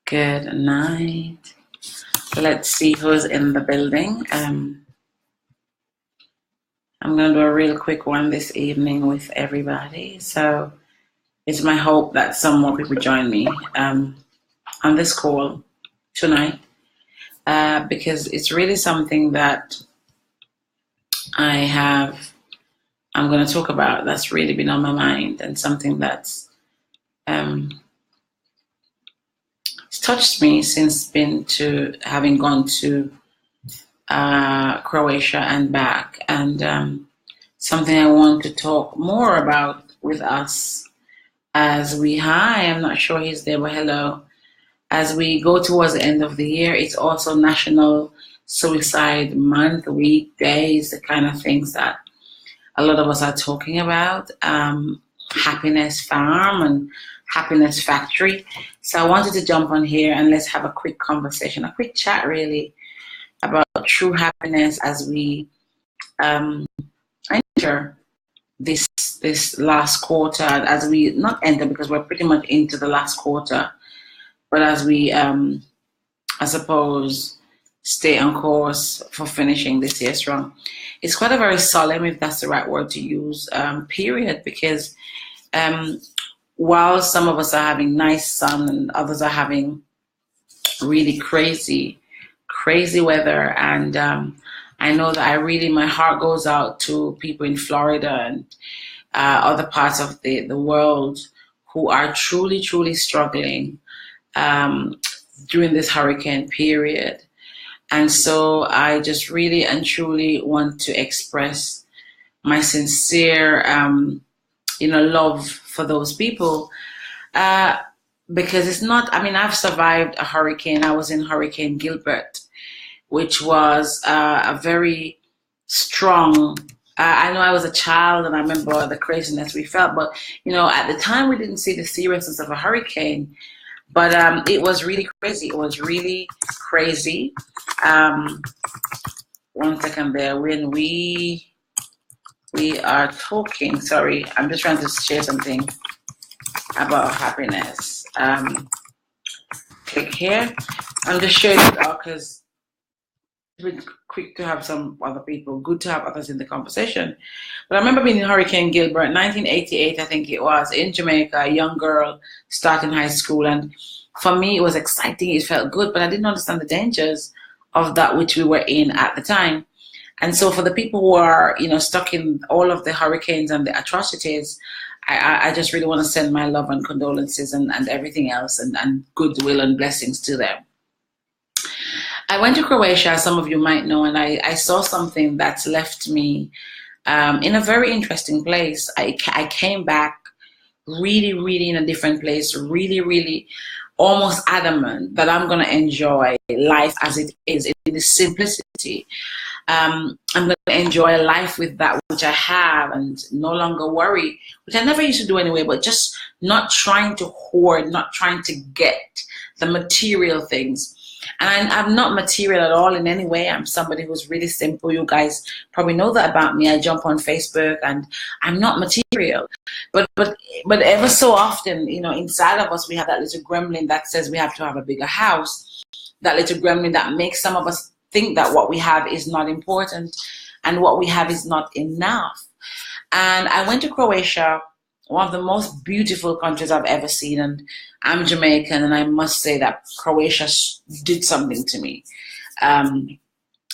Good night. Let's see who's in the building. I'm going to do a real quick one this evening with everybody. So it's my hope that some more people join me on this call tonight, because it's really something that I'm going to talk about that's really been on my mind, and something that's it's touched me since having gone to Croatia and back, and something I want to talk more about with us as I'm not sure he's there, but hello. As we go towards the end of the year, it's also National Suicide Month, week, days, the kind of things that a lot of us are talking about. Happiness Farm and Happiness Factory. So I wanted to jump on here and let's have a quick conversation, a quick chat really, about true happiness as we enter this last quarter, as we not enter because we're pretty much into the last quarter, but as we I suppose stay on course for finishing this year strong. It's quite a very solemn, if that's the right word to use, period, because while some of us are having nice sun and others are having really crazy weather, and I know that my heart goes out to people in Florida and other parts of the world who are truly struggling during this hurricane period. And so I just really and truly want to express my sincere love for those people, because it's not, I've survived a hurricane. I was in Hurricane Gilbert, which was a very strong, I know I was a child and I remember the craziness we felt, but at the time we didn't see the seriousness of a hurricane, but it was really crazy. It was really crazy. 1 second there. When we are talking, sorry, I'm just trying to share something about happiness. Click here. I'm just sharing it out because it's been quick to have some other people, good to have others in the conversation. But I remember being in Hurricane Gilbert, 1988, I think it was, in Jamaica, a young girl starting high school. And for me, it was exciting. It felt good, but I didn't understand the dangers of that which we were in at the time. And so for the people who are, stuck in all of the hurricanes and the atrocities, I just really want to send my love and condolences and everything else and goodwill and blessings to them. I went to Croatia, as some of you might know, and I saw something that's left me in a very interesting place. I came back really in a different place, really almost adamant that I'm going to enjoy life as it is, in the simplicity. I'm going to enjoy life with that which I have and no longer worry, which I never used to do anyway, but just not trying to hoard, not trying to get the material things. And I'm not material at all in any way. I'm somebody who's really simple. You guys probably know that about me. I jump on Facebook and I'm not material. But ever so often, inside of us, we have that little gremlin that says we have to have a bigger house. That little gremlin that makes some of us think that what we have is not important and what we have is not enough. And I went to Croatia, one of the most beautiful countries I've ever seen, and I'm Jamaican, and I must say that Croatia did something to me.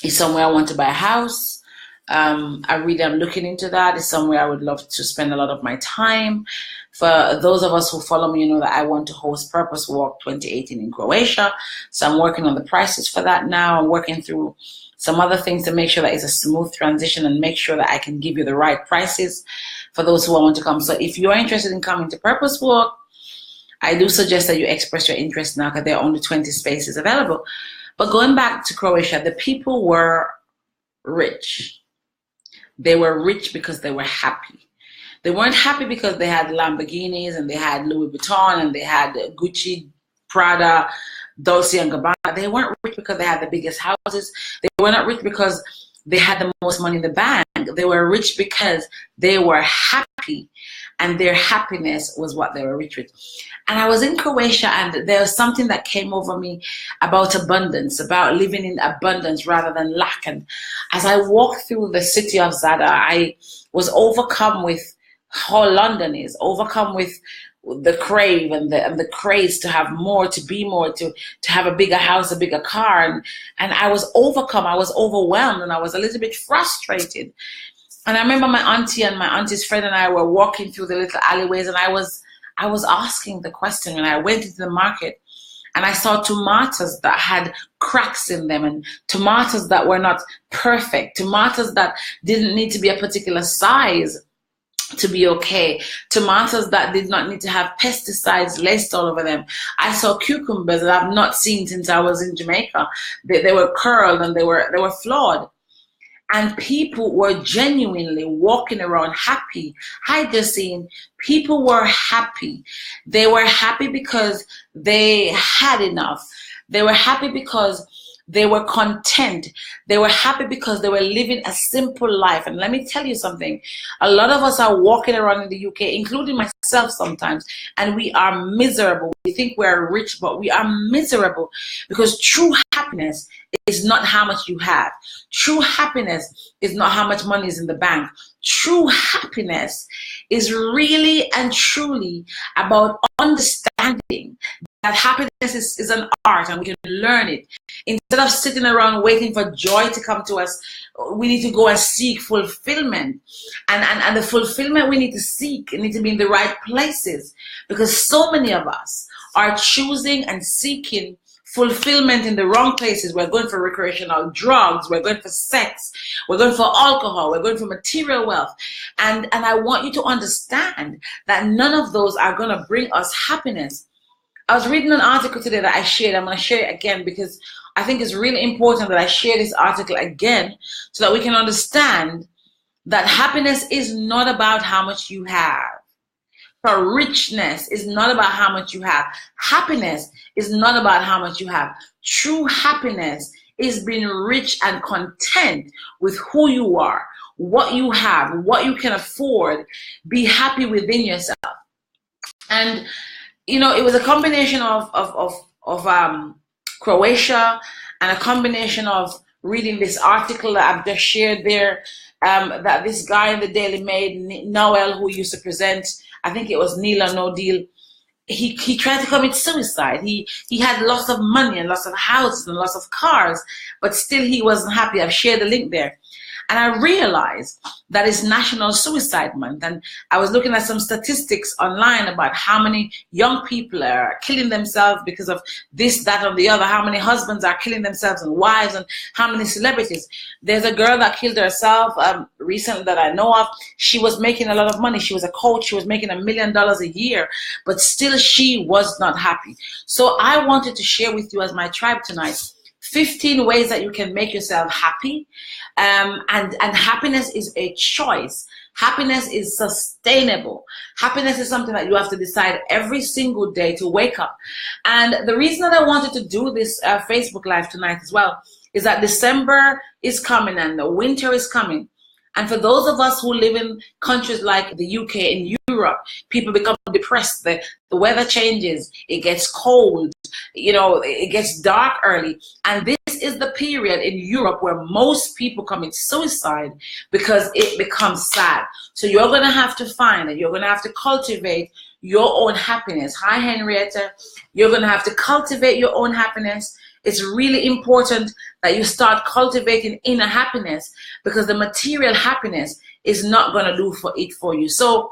It's somewhere I want to buy a house. I really am looking into that. It's somewhere I would love to spend a lot of my time. For those of us who follow me, you know that I want to host Purpose Walk 2018 in Croatia. So I'm working on the prices for that now. I'm working through some other things to make sure that it's a smooth transition and make sure that I can give you the right prices for those who want to come. So if you are interested in coming to Purpose Walk, I do suggest that you express your interest now because there are only 20 spaces available. But going back to Croatia, the people were rich. They were rich because they were happy. They weren't happy because they had Lamborghinis and they had Louis Vuitton and they had Gucci, Prada, Dolce & Gabbana. They weren't rich because they had the biggest houses. They were not rich because they had the most money in the bank. They were rich because they were happy. and their happiness was what they were rich with. And I was in Croatia, and there was something that came over me about abundance, about living in abundance rather than lack. And as I walked through the city of Zadar, I was overcome with how London is, overcome with the crave and the craze to have more, to be more, to have a bigger house, a bigger car. And I was overcome, I was overwhelmed, and I was a little bit frustrated. And I remember my auntie and my auntie's friend and I were walking through the little alleyways, and I was asking the question when I went into the market, and I saw tomatoes that had cracks in them, and tomatoes that were not perfect, tomatoes that didn't need to be a particular size to be okay, tomatoes that did not need to have pesticides laced all over them. I saw cucumbers that I've not seen since I was in Jamaica. They were curled and they were flawed. And people were genuinely walking around happy. I just seen people were happy. They were happy because they had enough. They were happy because they were content. They were happy because they were living a simple life. And let me tell you something. A lot of us are walking around in the UK, including myself sometimes, and we are miserable. We think we're rich, but we are miserable, because true happiness is not how much you have. True happiness is not how much money is in the bank. True happiness is really and truly about understanding that happiness is an art, and we can learn it. Instead of sitting around waiting for joy to come to us, we need to go and seek fulfillment. And the fulfillment we need to seek, it needs to be in the right places, because so many of us are choosing and seeking fulfillment in the wrong places. We're going for recreational drugs, we're going for sex, we're going for alcohol, we're going for material wealth. And I want you to understand that none of those are going to bring us happiness. I was reading an article today that I shared. I'm going to share it again because I think it's really important that I share this article again so that we can understand that happiness is not about how much you have. For richness is not about how much you have. Happiness is not about how much you have. True happiness is being rich and content with who you are, what you have, what you can afford. Be happy within yourself. And you know, it was a combination of Croatia and a combination of reading this article that I've just shared there, that this guy in the Daily Mail, Noel, who used to present, I think it was Neil or No Deal, he tried to commit suicide. He had lots of money and lots of houses and lots of cars, but still he wasn't happy. I've shared the link there. And I realized that it's National Suicide Month. And I was looking at some statistics online about how many young people are killing themselves because of this, that, or the other, how many husbands are killing themselves and wives, and how many celebrities. There's a girl that killed herself recently that I know of. She was making a lot of money. She was a coach. She was making $1 million a year, but still she was not happy. So I wanted to share with you as my tribe tonight 15 ways that you can make yourself happy. And happiness is a choice. Happiness is sustainable. Happiness is something that you have to decide every single day to wake up. And the reason that I wanted to do this Facebook Live tonight as well is that December is coming and the winter is coming. And for those of us who live in countries like the UK and Europe, people become depressed. The weather changes, it gets cold, you know, it gets dark early. And this is the period in Europe where most people commit suicide because it becomes sad. So you're going to have to find it. You're going to have to cultivate your own happiness. Hi, Henrietta. You're going to have to cultivate your own happiness. It's really important that you start cultivating inner happiness, because the material happiness is not going to do for you. So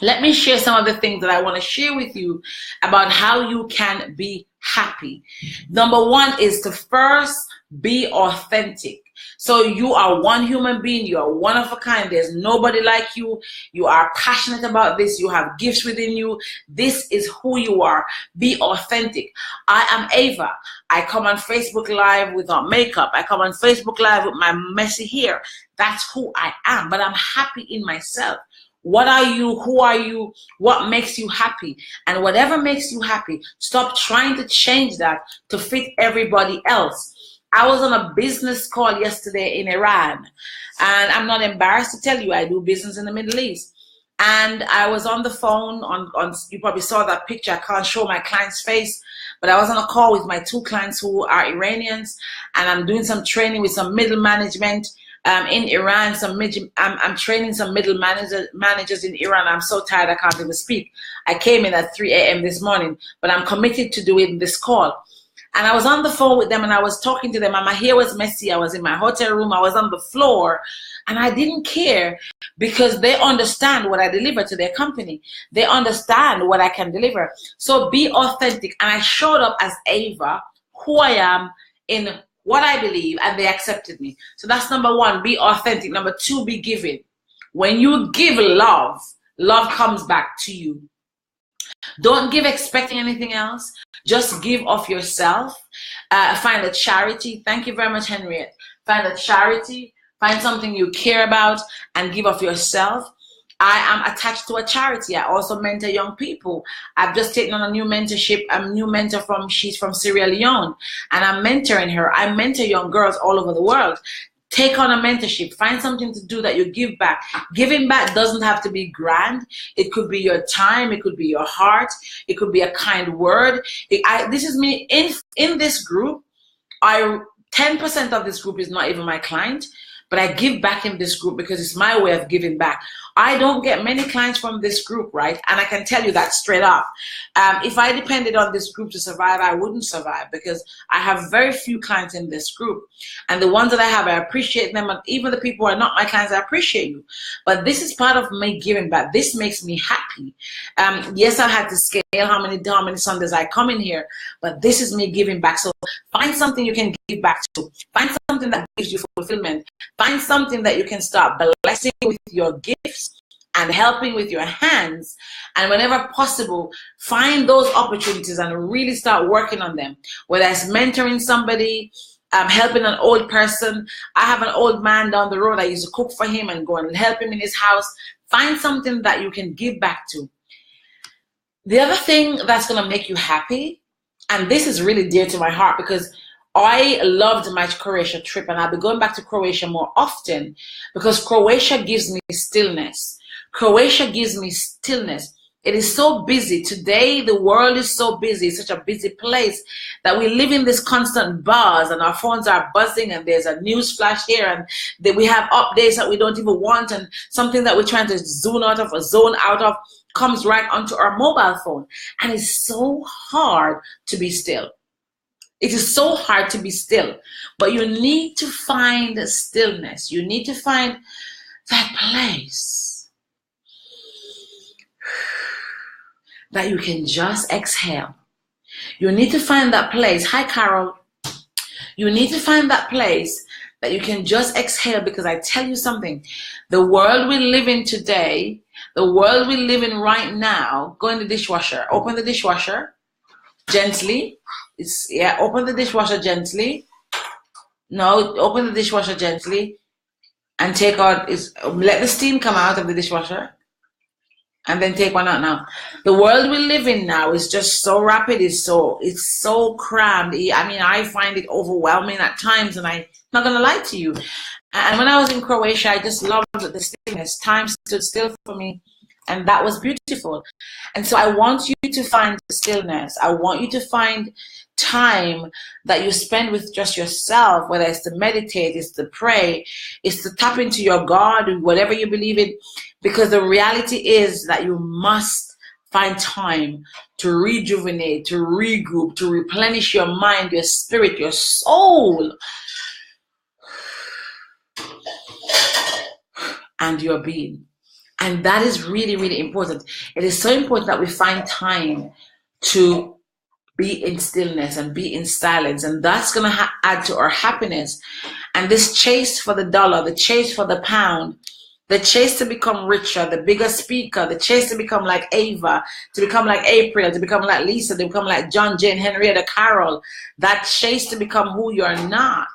let me share some of the things that I want to share with you about how you can be happy. Number one is to first be authentic. So you are one human being. You are one of a kind. There's nobody like you. You are passionate about this. You have gifts within you. This is who you are. Be authentic. I am Ava. I come on Facebook Live without makeup. I come on Facebook Live with my messy hair. That's who I am. But I'm happy in myself. What are you? Who are you? What makes you happy? And whatever makes you happy, stop trying to change that to fit everybody else. I was on a business call yesterday in Iran, and I'm not embarrassed to tell you I do business in the Middle East. And I was on the phone on you probably saw that picture. I can't show my client's face, but I was on a call with my 2 clients who are Iranians, and I'm doing some training with some middle management in Iran. I'm training some middle managers in Iran. I'm so tired I can't even speak. I came in at 3 a.m. this morning, but I'm committed to doing this call. And I was on the phone with them and I was talking to them, and my hair was messy. I was in my hotel room. I was on the floor, and I didn't care because they understand what I deliver to their company. They understand what I can deliver. So be authentic. And I showed up as Ava, who I am, in what I believe, and they accepted me. So that's number 1, be authentic. Number 2, be giving. When you give love, love comes back to you. Don't give expecting anything else. Just give of yourself. Find a charity. Thank you very much, Henriette. Find a charity. Find something you care about and give of yourself. I am attached to a charity. I also mentor young people. I've just taken on a new mentorship. I'm a new mentor she's from Sierra Leone, and I'm mentoring her. I mentor young girls all over the world. Take on a mentorship. Find something to do that you give back. Giving back doesn't have to be grand. It could be your time. It could be your heart. It could be a kind word. This is me in this group. 10% of this group is not even my client, but I give back in this group because it's my way of giving back. I don't get many clients from this group, right? And I can tell you that straight up. If I depended on this group to survive, I wouldn't survive because I have very few clients in this group. And the ones that I have, I appreciate them. And even the people who are not my clients, I appreciate you. But this is part of me giving back. This makes me happy. Yes, I had to scale how many Sundays I come in here, but this is me giving back. So find something you can give back to. Find something that gives you fulfillment. Find something that you can start blessing with your gifts and helping with your hands. And whenever possible, find those opportunities and really start working on them. Whether it's mentoring somebody, helping an old person. I have an old man down the road. I used to cook for him and go and help him in his house. Find something that you can give back to. The other thing that's going to make you happy, and this is really dear to my heart because I loved my Croatia trip, and I'll be going back to Croatia more often because Croatia gives me stillness. Croatia gives me stillness. It is so busy. Today, the world is so busy. It's such a busy place that we live in this constant buzz, and our phones are buzzing, and there's a news flash here, and we have updates that we don't even want, and something that we're trying to zone out of comes right onto our mobile phone. And it's so hard to be still. It is so hard to be still, but you need to find stillness. You need to find that place that you can just exhale. You need to find that place. Hi, Carol. You need to find that place that you can just exhale, because I tell you something, the world we live in today, the world we live in right now, go in the dishwasher, open the dishwasher gently. Open the dishwasher gently. No, open the dishwasher gently and take out, let the steam come out of the dishwasher and then take one out now. The world we live in now is just so rapid, it's so crammed. I mean, I find it overwhelming at times, and I'm not gonna lie to you. And when I was in Croatia, I just loved the stillness. Time stood still for me, and that was beautiful. And so I want you to find stillness. I want you to find time that you spend with just yourself, whether it's to meditate, it's to pray, it's to tap into your God, whatever you believe in, because the reality is that you must find time to rejuvenate, to regroup, to replenish your mind, your spirit, your soul, and your being. And that is really, really important. It is so important that we find time to be in stillness and be in silence, and that's going to add to our happiness. And this chase for the dollar, the chase for the pound, the chase to become richer, the bigger speaker, the chase to become like Ava, to become like April, to become like Lisa, to become like John, Jane, Henrietta, Carol, that chase to become who you're not,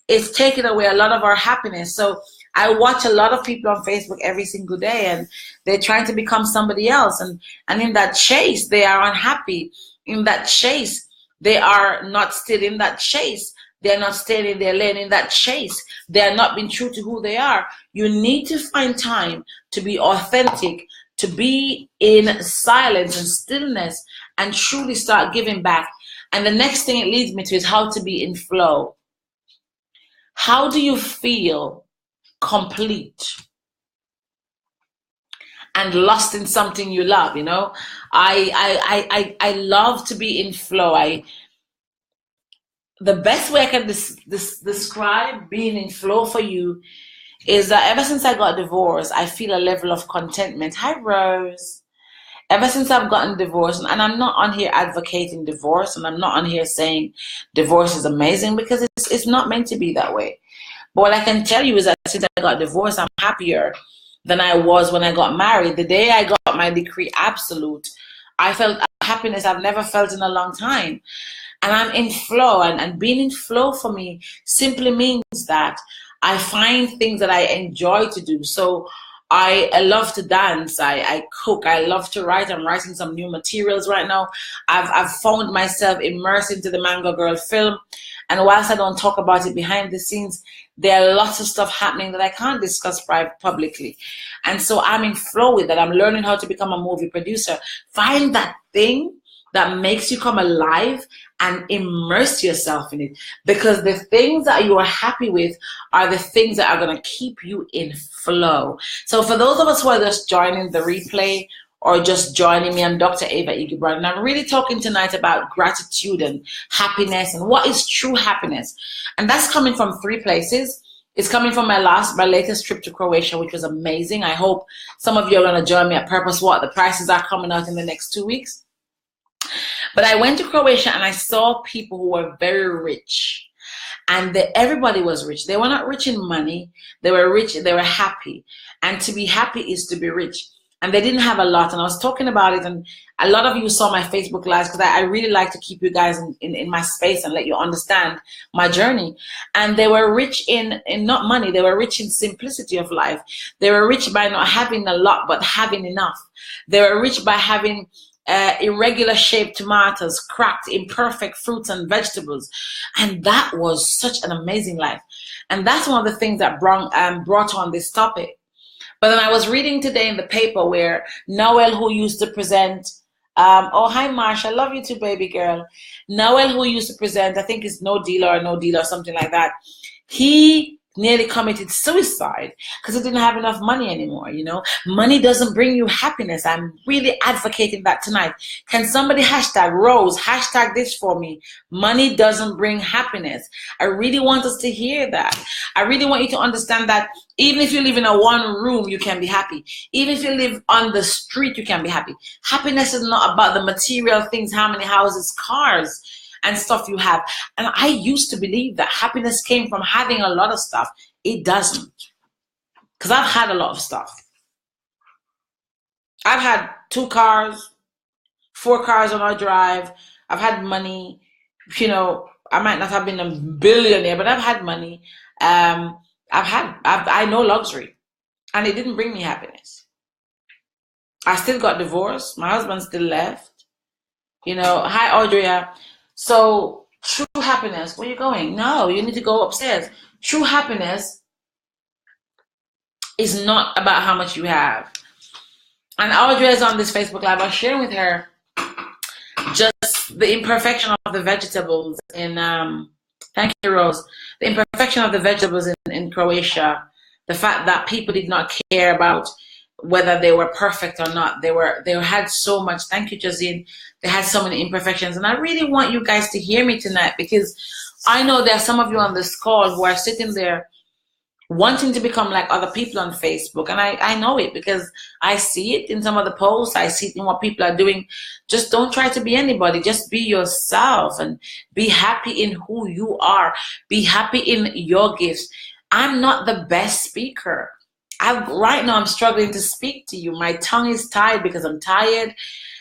it's taking away a lot of our happiness. So I watch a lot of people on Facebook every single day, and they're trying to become somebody else, and in that chase they are unhappy. In that chase, they are not still. In that chase, They're not staying in their lane in that chase. They're not being true to who they are. You need to find time to be authentic, to be in silence and stillness, and truly start giving back. And the next thing it leads me to is how to be in flow. How do you feel complete and lost in something you love? You know, I love to be in flow. The best way I can describe being in flow for you is that ever since I got divorced, I feel a level of contentment. Hi, Rose. Ever since I've gotten divorced, and I'm not on here advocating divorce, and I'm not on here saying divorce is amazing, because it's not meant to be that way. But what I can tell you is that since I got divorced, I'm happier than I was when I got married. The day I got my decree absolute, I felt happiness I've never felt in a long time. And I'm in flow, and being in flow for me simply means that I find things that I enjoy to do. So I love to dance, I cook, I love to write. I'm writing some new materials right now. I've found myself immersed into the Mango Girl film. And whilst I don't talk about it behind the scenes, there are lots of stuff happening that I can't discuss publicly. And so I'm in flow with that. I'm learning how to become a movie producer. Find that thing that makes you come alive and immerse yourself in it, because the things that you are happy with are the things that are going to keep you in flow. So for those of us who are just joining the replay or just joining me, I'm Dr. Ava Egebrand, and I'm really talking tonight about gratitude and happiness and what is true happiness. And that's coming from three places. It's coming from my latest trip to Croatia, which was amazing. I hope some of you are going to join me at Purpose Walk. The prices are coming out in the next 2 weeks. But I went to Croatia and I saw people who were very rich, and everybody was rich. They were not rich in money. They were rich. They were happy. And to be happy is to be rich. And they didn't have a lot. And I was talking about it, and a lot of you saw my Facebook lives, because I really like to keep you guys in my space and let you understand my journey. And they were rich in not money. They were rich in simplicity of life. They were rich by not having a lot, but having enough. They were rich by having irregular shaped tomatoes, cracked, imperfect fruits and vegetables. And that was such an amazing life. And that's one of the things that brought on this topic. But then I was reading today in the paper where Noel, who used to present, oh, hi, Marsh, I love you too, baby girl. Noel, who used to present, I think it's No Deal or something like that. He nearly committed suicide because he didn't have enough money anymore. You know, money doesn't bring you happiness. I'm really advocating that tonight. Can somebody hashtag Rose, hashtag this for me? Money doesn't bring happiness. I really want us to hear that. I really want you to understand that even if you live in a one room, you can be happy. Even if you live on the street, you can be happy. Happiness is not about the material things, how many houses, cars, and stuff you have. And I used to believe that happiness came from having a lot of stuff. It doesn't. Because I've had a lot of stuff. I've had 2 cars, 4 cars on our drive. I've had money. You know, I might not have been a billionaire, but I've had money. I know luxury. And it didn't bring me happiness. I still got divorced. My husband still left. You know, hi, Audria. So true happiness, where are you going? No, you need to go upstairs. True happiness is not about how much you have. And Audrey is on this Facebook Live. I was sharing with her just the imperfection of the vegetables in, thank you, Rose. The imperfection of the vegetables in Croatia. The fact that people did not care about whether they were perfect or not. They had so much, thank you, Josine. They had so many imperfections. And I really want you guys to hear me tonight, because I know there are some of you on this call who are sitting there wanting to become like other people on Facebook. And I know it, because I see it in some of the posts. I see it in what people are doing. Just don't try to be anybody. Just be yourself and be happy in who you are. Be happy in your gifts. I'm not the best speaker. Right now I'm struggling to speak to you. My tongue is tied because I'm tired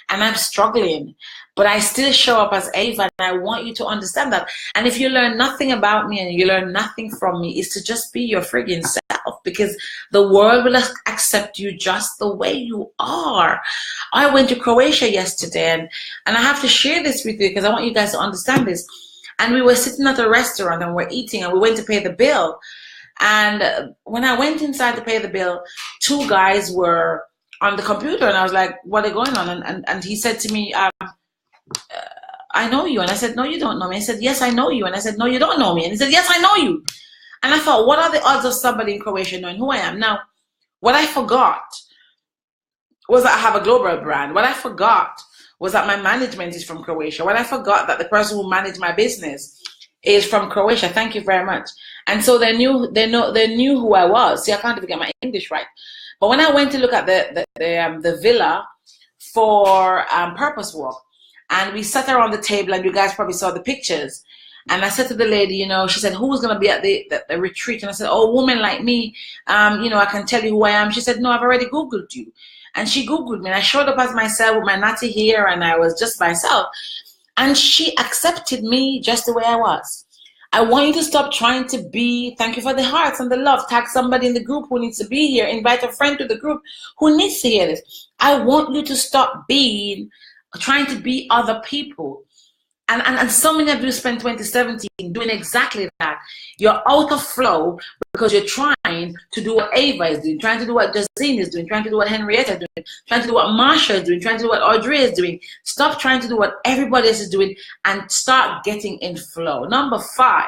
and I'm struggling. But I still show up as Ava, and I want you to understand that. And if you learn nothing about me and you learn nothing from me, is to just be your friggin' self, because the world will accept you just the way you are. I went to Croatia yesterday, and I have to share this with you because I want you guys to understand this. And we were sitting at a restaurant and we're eating and we went to pay the bill. And when I went inside to pay the bill, two guys were on the computer and I was like, what are going on? And he said to me, I know you. And I said, no, you don't know me. He said, yes, I know you. And I said, no, you don't know me. And he said, yes, I know you. And I thought, what are the odds of somebody in Croatia knowing who I am? Now, what I forgot was that I have a global brand. What I forgot was that my management is from Croatia. What I forgot that the person who managed my business is from Croatia. Thank you very much. And so they knew who I was. See, I can't even get my English right. But when I went to look at the villa for Purpose Walk, and we sat around the table, and you guys probably saw the pictures. And I said to the lady, you know, she said, who's going to be at the retreat? And I said, oh, a woman like me, you know, I can tell you who I am. She said, no, I've already Googled you. And she Googled me. And I showed up as myself with my natty hair, and I was just myself. And she accepted me just the way I was. I want you to stop trying to be, thank you for the hearts and the love. Tag somebody in the group who needs to be here. Invite a friend to the group who needs to hear this. I want you to stop trying to be other people. And so many of you spent 2017 doing exactly that. You're out of flow because you're trying to do what Ava is doing, trying to do what Jazine is doing, trying to do what Henrietta is doing, trying to do what Marsha is doing, trying to do what Audrey is doing. Stop trying to do what everybody else is doing and start getting in flow. Number 5.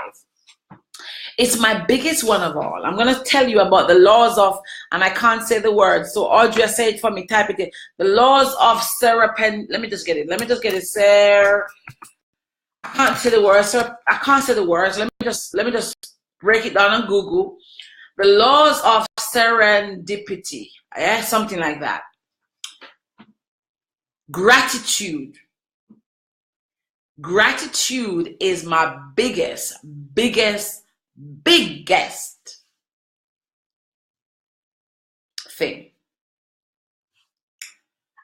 It's my biggest one of all. I'm going to tell you about the laws of, and I can't say the word, so Audrey, say it for me, type it in. The laws of let me just get it. I can't say the words, so I can't say the words. Let me just break it down on Google. The laws of serendipity. Yeah, something like that. Gratitude. Gratitude is my biggest thing.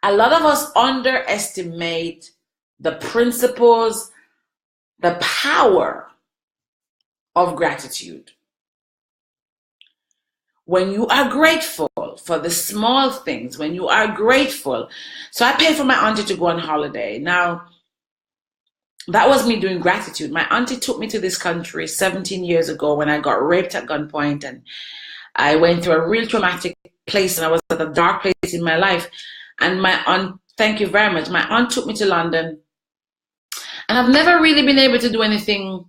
A lot of us underestimate the principles, the power of gratitude. When you are grateful for the small things, when you are grateful. So I paid for my auntie to go on holiday. Now, that was me doing gratitude. My auntie took me to this country 17 years ago when I got raped at gunpoint, and I went through a real traumatic place, and I was at a dark place in my life. And my aunt, thank you very much, my aunt took me to London. And I've never really been able to do anything.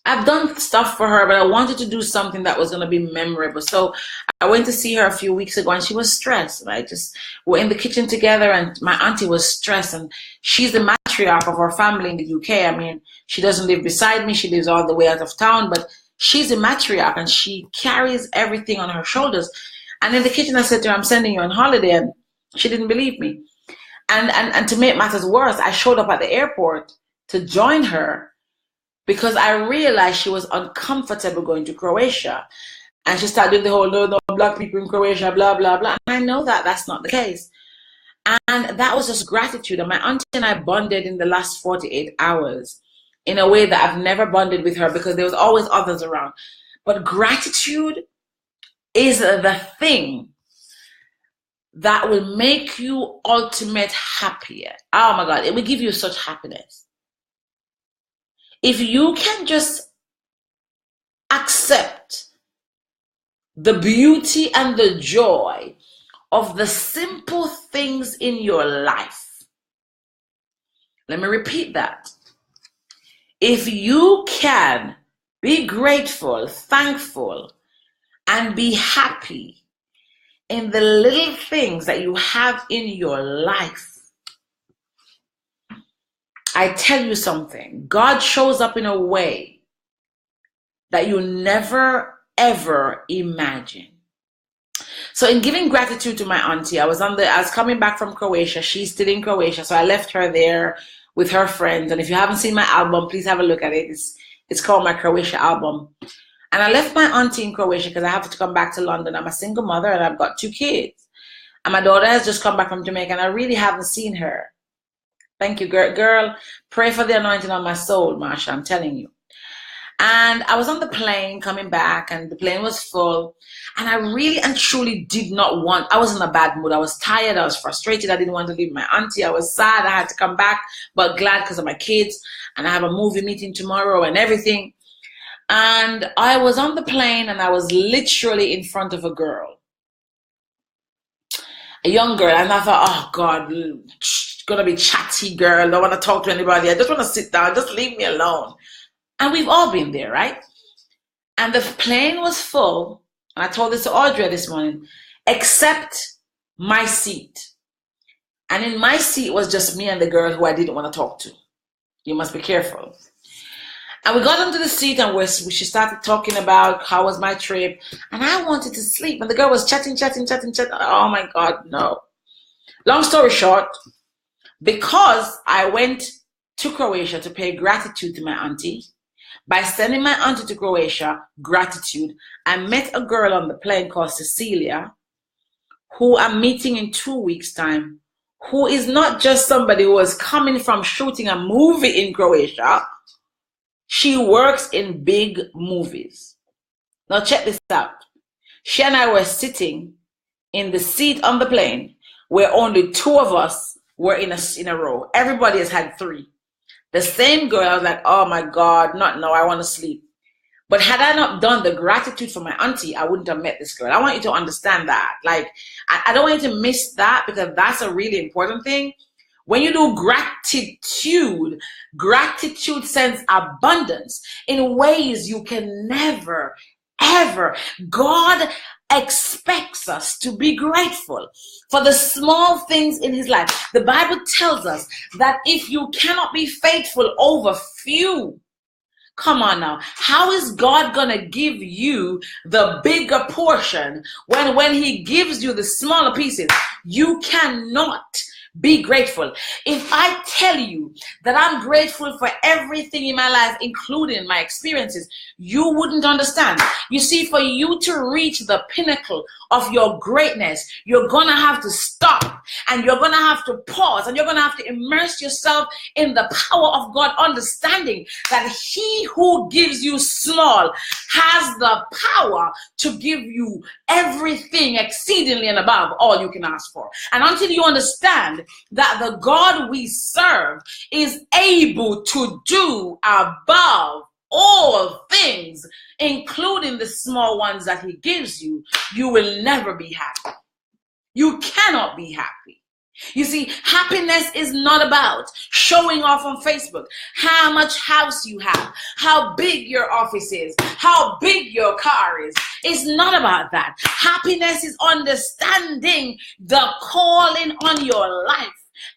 I've done stuff for her, but I wanted to do something that was going to be memorable. So I went to see her a few weeks ago, and she was stressed. Right? We're in the kitchen together, and my auntie was stressed. And she's the matriarch of our family in the UK. I mean, she doesn't live beside me. She lives all the way out of town, but she's the matriarch, and she carries everything on her shoulders. And in the kitchen, I said to her, I'm sending you on holiday. And she didn't believe me. And to make matters worse, I showed up at the airport to join her because I realized she was uncomfortable going to Croatia. And she started doing the whole, no black people in Croatia, blah, blah, blah. And I know that that's not the case. And that was just gratitude. And my auntie and I bonded in the last 48 hours in a way that I've never bonded with her because there was always others around. But gratitude is the thing that will make you ultimate happier. Oh my God, it will give you such happiness. If you can just accept the beauty and the joy of the simple things in your life. Let me repeat that. If you can be grateful, thankful, and be happy in the little things that you have in your life, I tell you something, God shows up in a way that you never, ever imagine. So in giving gratitude to my auntie, I was coming back from Croatia. She's still in Croatia, so I left her there with her friends. And if you haven't seen my album, please have a look at it. It's called my Croatia album. And I left my auntie in Croatia because I have to come back to London. I'm a single mother and I've got 2 kids. And my daughter has just come back from Jamaica and I really haven't seen her. Thank you, girl. Pray for the anointing on my soul, Marsha, I'm telling you. And I was on the plane coming back, and the plane was full. And I really and truly did not want, I was in a bad mood. I was tired. I was frustrated. I didn't want to leave my auntie. I was sad. I had to come back, but glad because of my kids. And I have a movie meeting tomorrow and everything. And I was on the plane, and I was literally in front of a girl, a young girl. And I thought, oh God, gonna be chatty girl. Don't want to talk to anybody. I just want to sit down. Just leave me alone. And we've all been there, right? And the plane was full. And I told this to Audrey this morning, except my seat. And in my seat was just me and the girl who I didn't want to talk to. You must be careful. And we got onto the seat, and she started talking about how was my trip. And I wanted to sleep. And the girl was chatting. Oh my God, no. Long story short, because I went to Croatia to pay gratitude to my auntie, by sending my auntie to Croatia, gratitude, I met a girl on the plane called Cecilia, who I'm meeting in 2 weeks' time, who is not just somebody who was coming from shooting a movie in Croatia. She works in big movies. Now check this out. She and I were sitting in the seat on the plane where only 2 of us were in a row. Everybody has had 3. The same girl, I was like, oh my God, not now, I want to sleep. But had I not done the gratitude for my auntie, I wouldn't have met this girl. I want you to understand that. Like, I don't want you to miss that, because that's a really important thing. When you do gratitude, gratitude sends abundance in ways you can never, ever. God expects us to be grateful for the small things in his life. The Bible tells us that if you cannot be faithful over few, come on now, how is God gonna give you the bigger portion when he gives you the smaller pieces? You cannot be grateful. If I tell you that I'm grateful for everything in my life, including my experiences, you wouldn't understand. You see, for you to reach the pinnacle of your greatness, you're gonna have to stop, and you're gonna have to pause, and you're gonna have to immerse yourself in the power of God, understanding that he who gives you small has the power to give you everything exceedingly and above all you can ask for. And until you understand that the God we serve is able to do above all things, including the small ones that he gives you, you will never be happy. You cannot be happy. You see, happiness is not about showing off on Facebook how much house you have, how big your office is, how big your car is. It's not about that. Happiness is understanding the calling on your life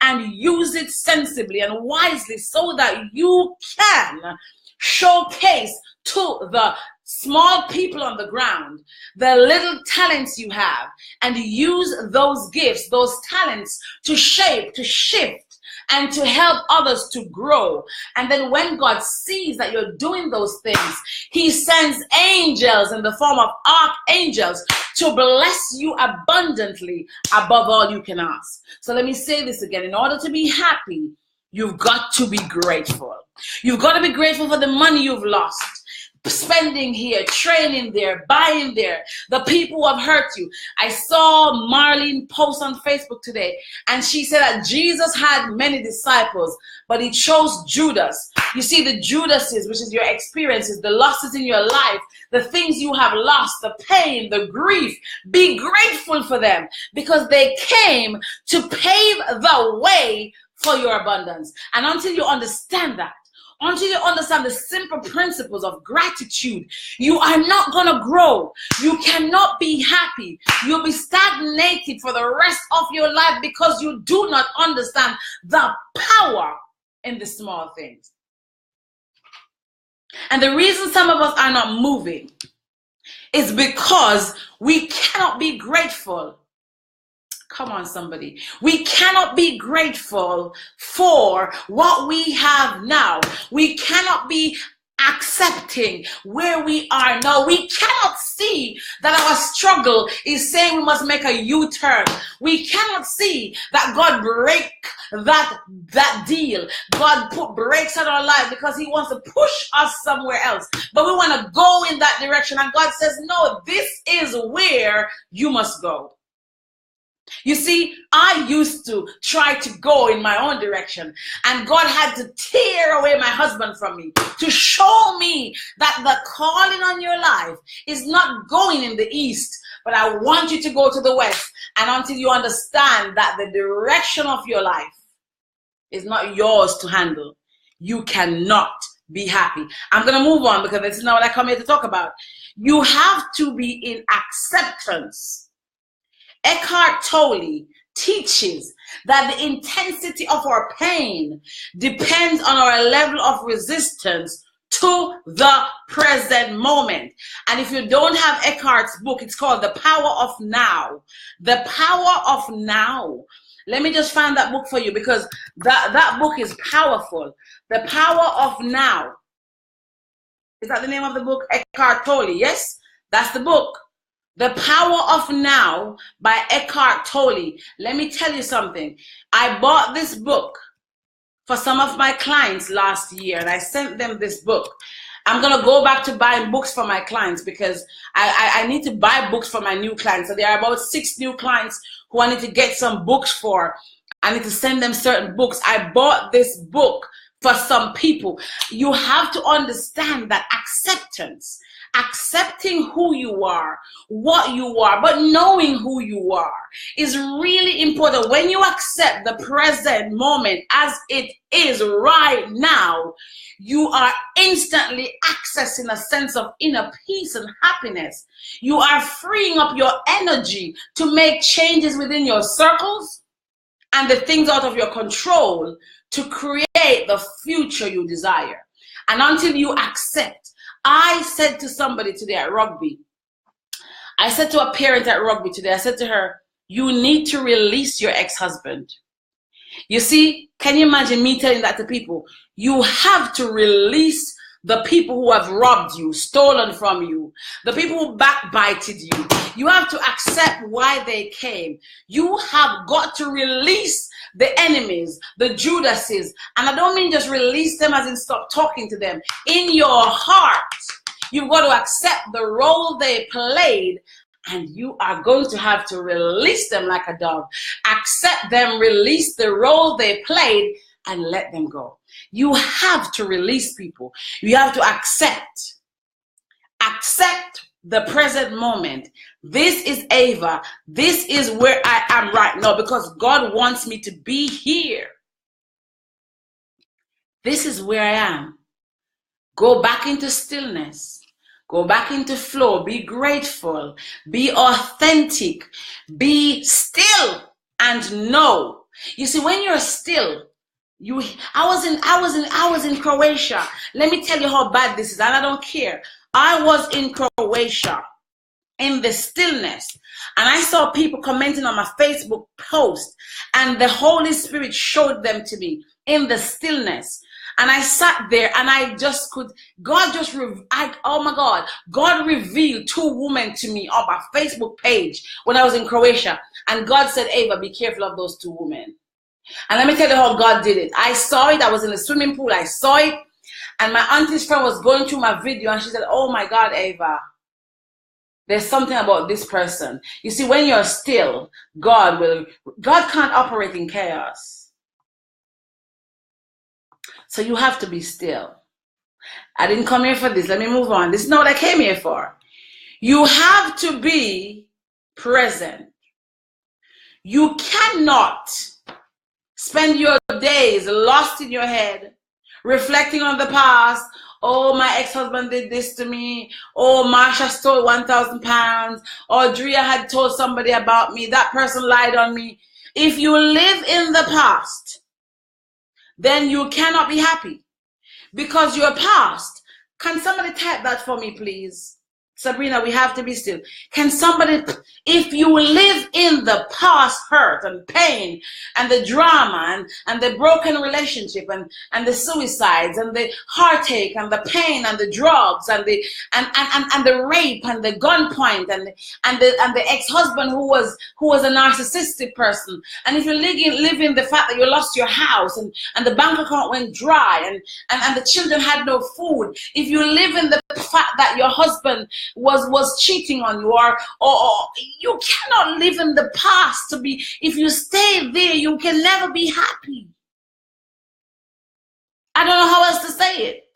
and use it sensibly and wisely so that you can showcase to the small people on the ground the little talents you have, and use those gifts, those talents to shape, to shift, and to help others to grow. And then when God sees that you're doing those things, he sends angels in the form of archangels to bless you abundantly above all you can ask. So let me say this again. In order to be happy, you've got to be grateful. You've got to be grateful for the money you've lost, spending here, training there, buying there, the people who have hurt you. I saw Marlene post on Facebook today, and she said that Jesus had many disciples, but he chose Judas. You see, the Judases, which is your experiences, the losses in your life, the things you have lost, the pain, the grief, be grateful for them, because they came to pave the way for your abundance. And until you understand that, until you understand the simple principles of gratitude, you are not going to grow. You cannot be happy. You'll be stagnated for the rest of your life because you do not understand the power in the small things. And the reason some of us are not moving is because we cannot be grateful. Come on, somebody. We cannot be grateful for what we have now. We cannot be accepting where we are now. We cannot see that our struggle is saying we must make a U-turn. We cannot see that God break that deal. God put brakes on our life because he wants to push us somewhere else. But we want to go in that direction. And God says, no, this is where you must go. You see, I used to try to go in my own direction, and God had to tear away my husband from me to show me that the calling on your life is not going in the east, but I want you to go to the west. And until you understand that the direction of your life is not yours to handle, you cannot be happy. I'm going to move on because this is not what I come here to talk about. You have to be in acceptance. Eckhart Tolle teaches that the intensity of our pain depends on our level of resistance to the present moment. And if you don't have Eckhart's book, it's called The Power of Now. The Power of Now. Let me just find that book for you because that book is powerful. The Power of Now. Is that the name of the book? Eckhart Tolle. Yes, that's the book. The Power of Now by Eckhart Tolle. Let me tell you something. I bought this book for some of my clients last year, and I sent them this book. I'm going to go back to buying books for my clients because I need to buy books for my new clients. So there are about 6 new clients who I need to get some books for. I need to send them certain books. I bought this book for some people. You have to understand that accepting who you are, what you are, but knowing who you are is really important. When you accept the present moment as it is right now, you are instantly accessing a sense of inner peace and happiness. You are freeing up your energy to make changes within your circles and the things out of your control to create the future you desire. And until you accept, I said to somebody today at rugby, I said to a parent at rugby today, I said to her, you need to release your ex-husband. You see, can you imagine me telling that to people? You have to release the people who have robbed you, stolen from you, the people who backbited you. You have to accept why they came. You have got to release the enemies, the Judases. And I don't mean just release them as in stop talking to them. In your heart, you've got to accept the role they played, and you are going to have to release them like a dog. Accept them, release the role they played, and let them go. You have to release people. You have to accept the present moment. This is Ava. This is where I am right now because God wants me to be here. This is where I am. Go back into stillness. Go back into flow. Be grateful. Be authentic. Be still and know. You see, when you're still, I was in Croatia. Let me tell you how bad this is, and I don't care. I was in Croatia in the stillness, and I saw people commenting on my Facebook post, and the Holy Spirit showed them to me in the stillness. And I sat there and I just could, oh my God, God revealed 2 women to me on my Facebook page when I was in Croatia. And God said, Ava, be careful of those 2 women. And let me tell you how God did it. I saw it. I was in the swimming pool. I saw it. And my auntie's friend was going through my video and she said, oh my God, Ava, there's something about this person. You see, when you're still, God can't operate in chaos. So you have to be still. I didn't come here for this. Let me move on. This is not what I came here for. You have to be present. You cannot spend your days lost in your head, reflecting on the past. Oh, my ex-husband did this to me. Oh, Marsha stole 1,000 pounds. Or Drea had told somebody about me. That person lied on me. If you live in the past, then you cannot be happy. Because your past, can somebody type that for me, please? Sabrina, we have to be still. Can somebody, if you live in the past hurt and pain and the drama and the broken relationship and the suicides and the heartache and the pain and the drugs and the rape and the gunpoint and the ex-husband who was a narcissistic person, and if you live in the fact that you lost your house and the bank account went dry and the children had no food, if you live in the fact that your husband was cheating on you, or you cannot live in the past to be. If you stay there, you can never be happy. I don't know how else to say it.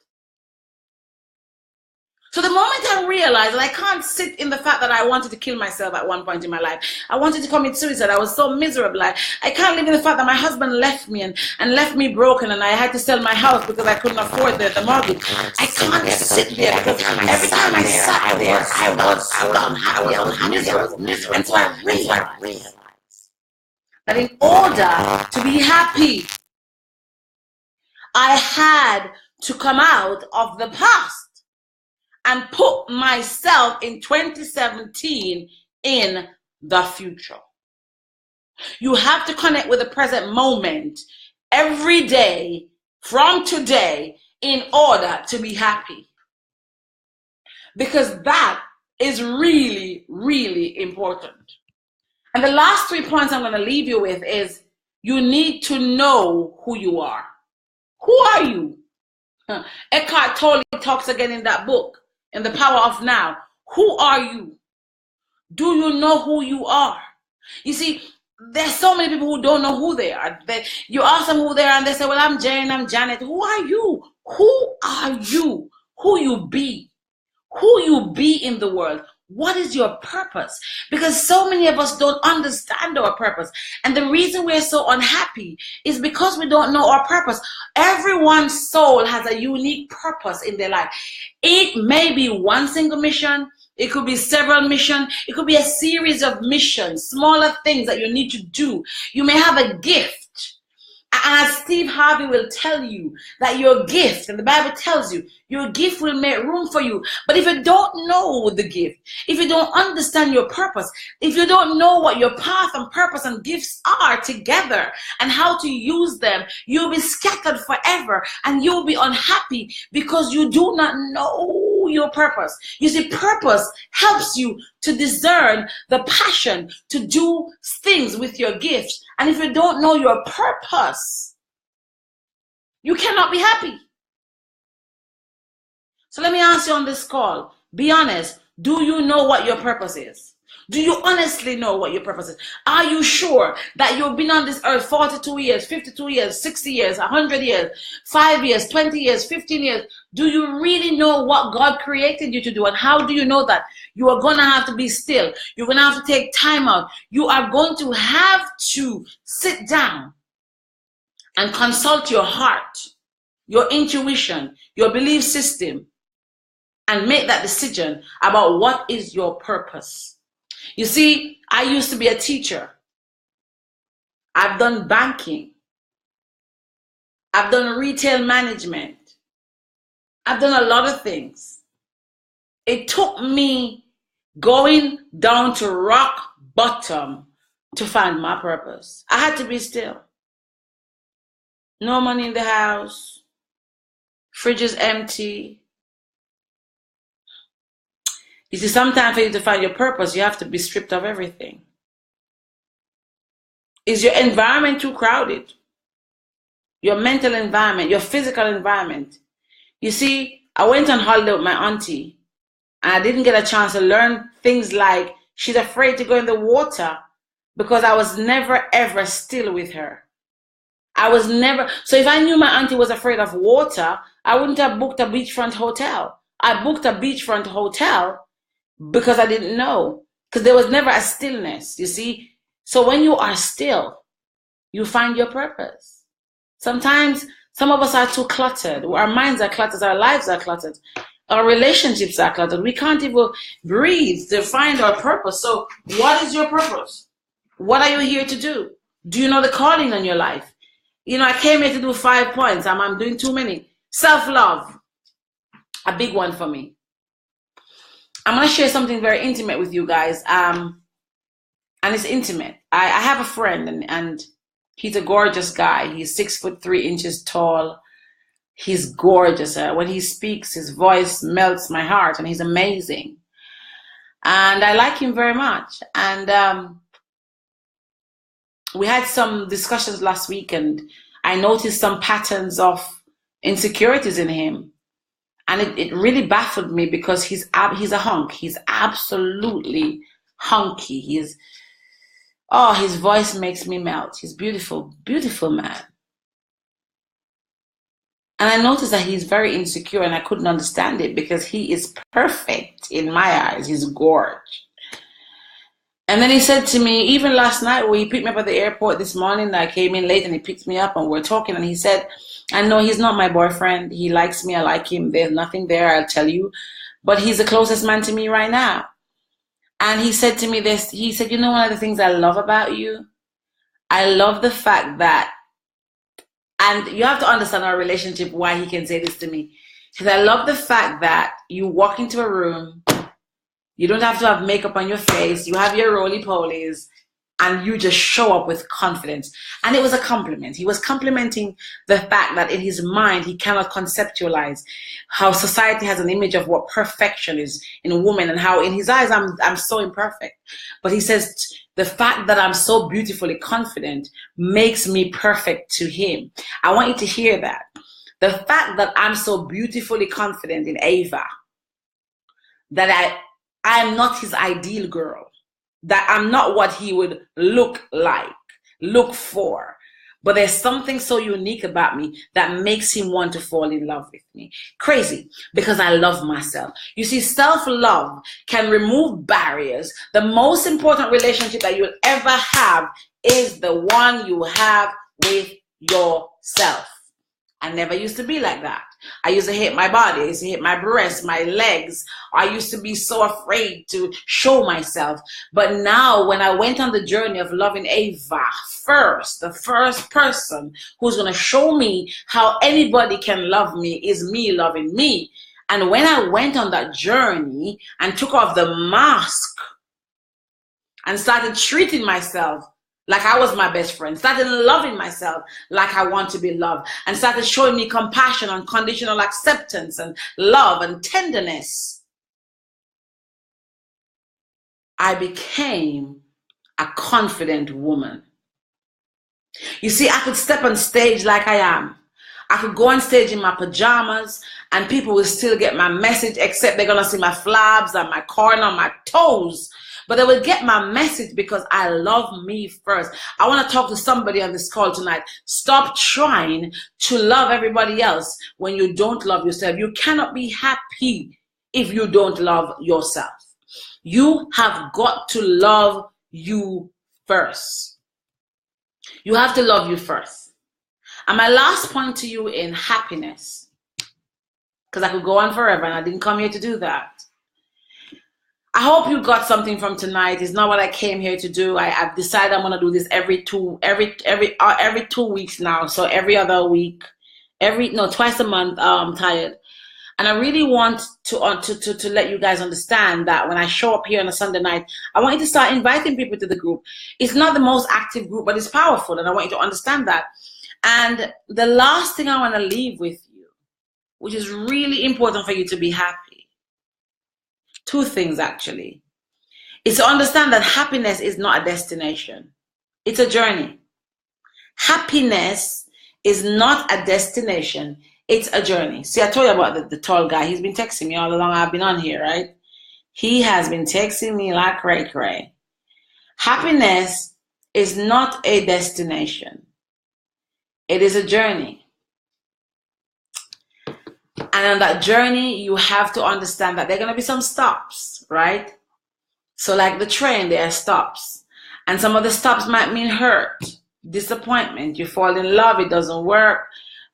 So the moment I realized that I can't sit in the fact that I wanted to kill myself at one point in my life, I wanted to commit suicide, I was so miserable. I can't live in the fact that my husband left me and left me broken, and I had to sell my house because I couldn't afford the mortgage. I can't sit there because every time I sat there, I was miserable. And so I realized that in order to be happy, I had to come out of the past and put myself in 2017 in the future. You have to connect with the present moment every day from today in order to be happy. Because that is really, really important. And the last 3 points I'm going to leave you with is you need to know who you are. Who are you? Eckhart Tolle talks again in that book, in The Power of Now. Who are you? Do you know who you are? You see, there's so many people who don't know who they are. You ask them who they are and they say, well, I'm Jane, I'm Janet. Who are you? Who are you? Who you be? Who you be in the world? What is your purpose? Because so many of us don't understand our purpose. And the reason we're so unhappy is because we don't know our purpose. Everyone's soul has a unique purpose in their life. It may be one single mission. It could be several missions. It could be a series of missions, smaller things that you need to do. You may have a gift. And as Steve Harvey will tell you, that your gift, and the Bible tells you, your gift will make room for you. But if you don't know the gift, if you don't understand your purpose, if you don't know what your path and purpose and gifts are together and how to use them, you'll be scattered forever and you'll be unhappy because you do not know your purpose. You see, purpose helps you to discern the passion to do things with your gifts. And if you don't know your purpose, you cannot be happy. So let me ask you on this call, be honest. Do you know what your purpose is? Do you honestly know what your purpose is? Are you sure that you've been on this earth 42 years, 52 years, 60 years, 100 years, 5 years, 20 years, 15 years? Do you really know what God created you to do? And how do you know that? You are going to have to be still. You're going to have to take time out. You are going to have to sit down and consult your heart, your intuition, your belief system, and make that decision about what is your purpose. You see, I used to be a teacher. I've done banking. I've done retail management. I've done a lot of things. It took me going down to rock bottom to find my purpose. I had to be still. No money in the house. Fridge is empty. You see, sometimes for you to find your purpose, you have to be stripped of everything. Is your environment too crowded? Your mental environment, your physical environment. You see, I went on holiday with my auntie, and I didn't get a chance to learn things like she's afraid to go in the water because I was never, ever still with her. I was never, so if I knew my auntie was afraid of water, I wouldn't have booked a beachfront hotel. I booked a beachfront hotel because I didn't know, because there was never a stillness, you see. So when you are still, you find your purpose. Sometimes some of us are too cluttered. Our minds are cluttered, our lives are cluttered, our relationships are cluttered. We can't even breathe to find our purpose. So what is your purpose? What are you here to do? Do you know the calling on your life? You know, I came here to do 5 points. I'm doing too many. Self-love, a big one for me. I'm going to share something very intimate with you guys. And it's intimate. I have a friend, and he's a gorgeous guy. He's 6'3" tall. He's gorgeous. When he speaks, his voice melts my heart, and he's amazing. And I like him very much. And we had some discussions last week, and I noticed some patterns of insecurities in him. And it really baffled me because he's a hunk. He's absolutely hunky. His voice makes me melt. He's beautiful, beautiful man. And I noticed that he's very insecure, and I couldn't understand it because he is perfect in my eyes. He's gorgeous. And then he said to me, even last night when he picked me up at the airport this morning, I came in late and he picked me up and we're talking, and he said, I know he's not my boyfriend. He likes me. I like him. There's nothing there, I'll tell you. But he's the closest man to me right now. And he said to me this, he said, you know, one of the things I love about you, I love the fact that, and you have to understand our relationship, why he can say this to me. Because I love the fact that you walk into a room, you don't have to have makeup on your face, you have your roly-polies, and you just show up with confidence. And it was a compliment. He was complimenting the fact that in his mind, he cannot conceptualize how society has an image of what perfection is in a woman, and how in his eyes, I'm so imperfect. But he says, the fact that I'm so beautifully confident makes me perfect to him. I want you to hear that. The fact that I'm so beautifully confident in Ava, that I'm not his ideal girl, that I'm not what he would look for. But there's something so unique about me that makes him want to fall in love with me. Crazy, because I love myself. You see, self-love can remove barriers. The most important relationship that you'll ever have is the one you have with yourself. I never used to be like that. I used to hate my body. I used to hate my breasts, my legs. I used to be so afraid to show myself. But now when I went on the journey of loving Ava first, the first person who's going to show me how anybody can love me is me loving me. And when I went on that journey and took off the mask and started treating myself like I was my best friend, started loving myself like I want to be loved, and started showing me compassion, unconditional acceptance, and love and tenderness, I became a confident woman. You see, I could step on stage like I am. I could go on stage in my pajamas and people will still get my message, except they're going to see my flabs and my corner, my toes. But they will get my message because I love me first. I want to talk to somebody on this call tonight. Stop trying to love everybody else when you don't love yourself. You cannot be happy if you don't love yourself. You have got to love you first. You have to love you first. And my last point to you in happiness, because I could go on forever and I didn't come here to do that. I hope you got something from tonight. It's not what I came here to do. I've decided I'm gonna do this every 2 weeks now. So every other week, twice a month. I'm tired, and I really want to let you guys understand that when I show up here on a Sunday night, I want you to start inviting people to the group. It's not the most active group, but it's powerful, and I want you to understand that. And the last thing I want to leave with you, which is really important for you to be happy. 2 things actually. It's to understand that happiness is not a destination. It's a journey. Happiness is not a destination. It's a journey. See, I told you about the tall guy. He's been texting me all along I've been on here, right? He has been texting me like cray. Happiness is not a destination. It is a journey. And on that journey, you have to understand that there are going to be some stops, right? So like the train, there are stops. And some of the stops might mean hurt, disappointment. You fall in love, it doesn't work,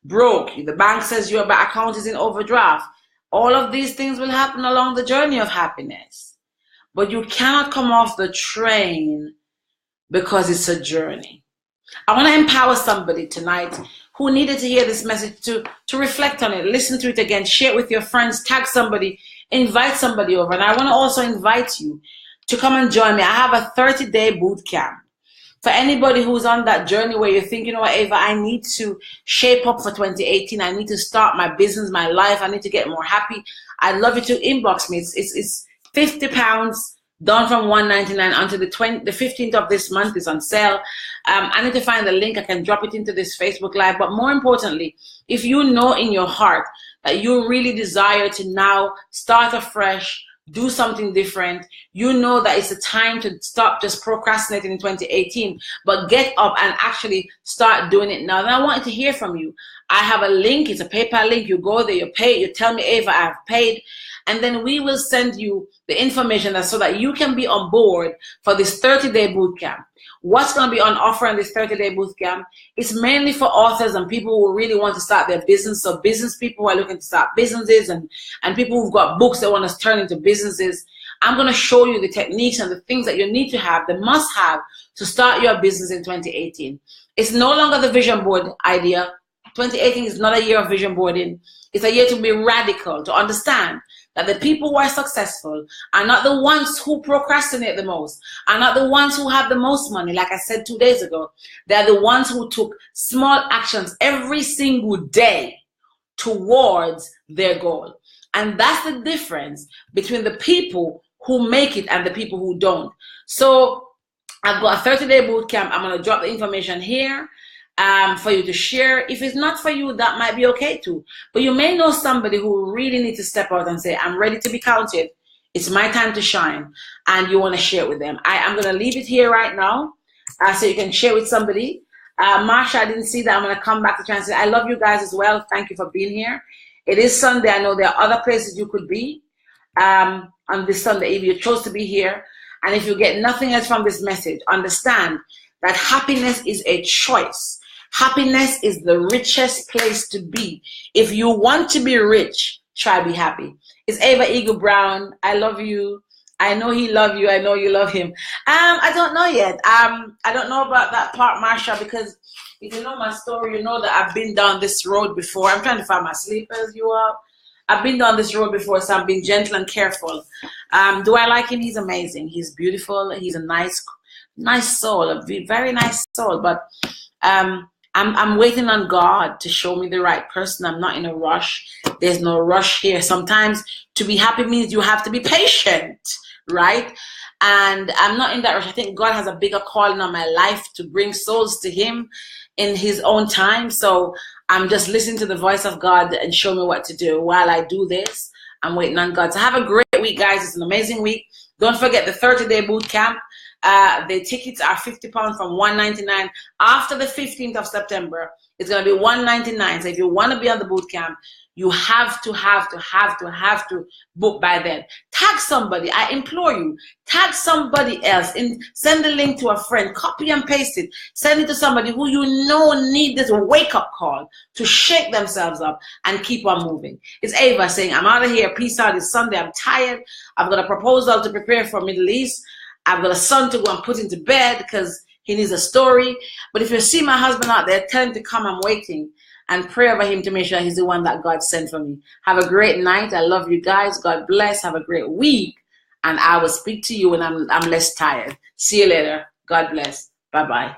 broke. The bank says your account is in overdraft. All of these things will happen along the journey of happiness. But you cannot come off the train because it's a journey. I want to empower somebody tonight who needed to hear this message to reflect on it, listen to it again, share it with your friends, tag somebody invite somebody over. And I want to also invite you to come and join me. I have a 30-day boot camp. For anybody who's on that journey where you're thinking, you know what, Ava, I need to shape up for 2018. I need to start my business, my life. I need to get more happy. I'd love you to inbox me. It's £50 done from $199 until the 15th of this month is on sale. I need to find the link. I can drop it into this Facebook Live. But more importantly, if you know in your heart that you really desire to now start afresh, do something different, you know that it's a time to stop just procrastinating in 2018, but get up and actually start doing it now. Then I want to hear from you. I have a link. It's a PayPal link. You go there, you pay, you tell me, Ava, I've paid, and then we will send you the information so that you can be on board for this 30-day boot camp. What's going to be on offer in this 30-day boot camp? It's mainly for authors and people who really want to start their business. So business people who are looking to start businesses and people who've got books that want to turn into businesses. I'm going to show you the techniques and the things that you need to have, the must have to start your business in 2018. It's no longer the vision board idea. 2018 is not a year of vision boarding. It's a year to be radical, to understand that the people who are successful are not the ones who procrastinate the most, are not the ones who have the most money. Like I said 2 days ago, they're the ones who took small actions every single day towards their goal. And that's the difference between the people who make it and the people who don't. So I've got a 30-day boot camp. I'm going to drop the information here for you to share. If it's not for you, that might be okay too. But you may know somebody who really needs to step out and say, I'm ready to be counted. It's my time to shine. And you want to share it with them. I'm going to leave it here right now so you can share with somebody. Marsha, I didn't see that. I'm going to come back to try and say, I love you guys as well. Thank you for being here. It is Sunday. I know there are other places you could be on this Sunday if you chose to be here. And if you get nothing else from this message, understand that happiness is a choice. Happiness is the richest place to be. If you want to be rich, try be happy. It's Ava Eagle Brown. I love you. I know he loves you. I know you love him. I don't know yet. I don't know about that part, Marsha, because if you know my story, you know that I've been down this road before. I'm trying to find my sleepers, you all. I've been down this road before, so I'm being gentle and careful. Do I like him? He's amazing. He's beautiful. He's a nice soul, a very nice soul. But I'm waiting on God to show me the right person. I'm not in a rush. There's no rush here. Sometimes to be happy means you have to be patient, right? And I'm not in that rush. I think God has a bigger calling on my life to bring souls to him in his own time. So I'm just listening to the voice of God and show me what to do. While I do this, I'm waiting on God. So have a great week, guys. It's an amazing week. Don't forget the 30-day boot camp. The tickets are £50 from $199. After the 15th of September, it's going to be $199. So if you want to be on the boot camp, you have to book by then. Tag somebody. I implore you. Tag somebody else. Send the link to a friend. Copy and paste it. Send it to somebody who you know need this wake-up call to shake themselves up and keep on moving. It's Ava saying, I'm out of here. Peace out. It's Sunday. I'm tired. I've got a proposal to prepare for Middle East. I've got a son to go and put into bed because he needs a story. But if you see my husband out there, tell him to come. I'm waiting. And pray over him to make sure he's the one that God sent for me. Have a great night. I love you guys. God bless. Have a great week. And I will speak to you when I'm less tired. See you later. God bless. Bye-bye.